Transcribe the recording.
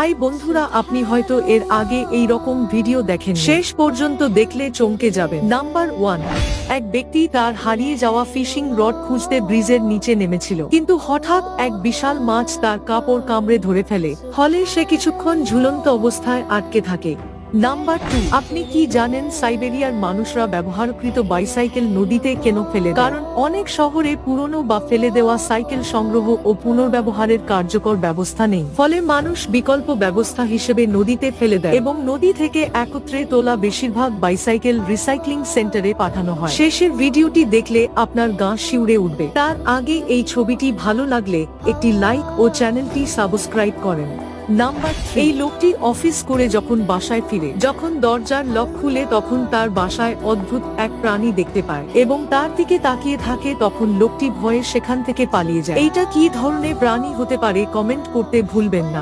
High বন্ধুরা, আপনি হয়তো এর আগে এই রকম ভিডিও দেখেন, শেষ পর্যন্ত দেখলে চমকে যাবে। নাম্বার 1, এক ব্যক্তি তার হারিয়ে যাওয়া ফিশিং রড খুঁজতে ব্রিজের নিচে নেমেছিল, কিন্তু হঠাৎ এক বিশাল মাছ তার কাপড় কামড়ে ধরে ফেলে, ফলে সে কিছুক্ষণ ঝুলন্ত অবস্থায় আটকে থাকে। নাম্বার 2, আপনি কি জানেন সাইবেরিয়ার মানুষরা ব্যবহারকৃত বাইসাইকেল নদীতে কেন ফেলে দেয়? কারণ অনেক শহরে পুরনো বা ফেলে দেওয়া সাইকেল সংগ্রহ ও পুনর্ব্যবহারের কার্যকর ব্যবস্থা নেই, ফলে মানুষ বিকল্প ব্যবস্থা হিসেবে নদীতে ফেলে দেয় এবং নদী থেকে একত্রে তোলা বেশিরভাগ বাইসাইকেল রিসাইক্লিং সেন্টারে পাঠানো হয়। শেষের ভিডিওটি দেখলে আপনার গা শিউরে উঠবে। তার আগে এই ছবিটি ভালো লাগলে একটি লাইক ও চ্যানেলটি সাবস্ক্রাইব করেন। নাম্বার 3, এই লোকটি অফিস করে যখন বাসায় ফিরে, যখন দরজার লক খুলে তখন তার বাসায় অদ্ভুত এক প্রাণী দেখতে পায় এবং তার দিকে তাকিয়ে থাকে। তখন লোকটি ভয়ে সেখান থেকে পালিয়ে যায়। এইটা কি ধরনের প্রাণী হতে পারে কমেন্ট করতে ভুলবেন না।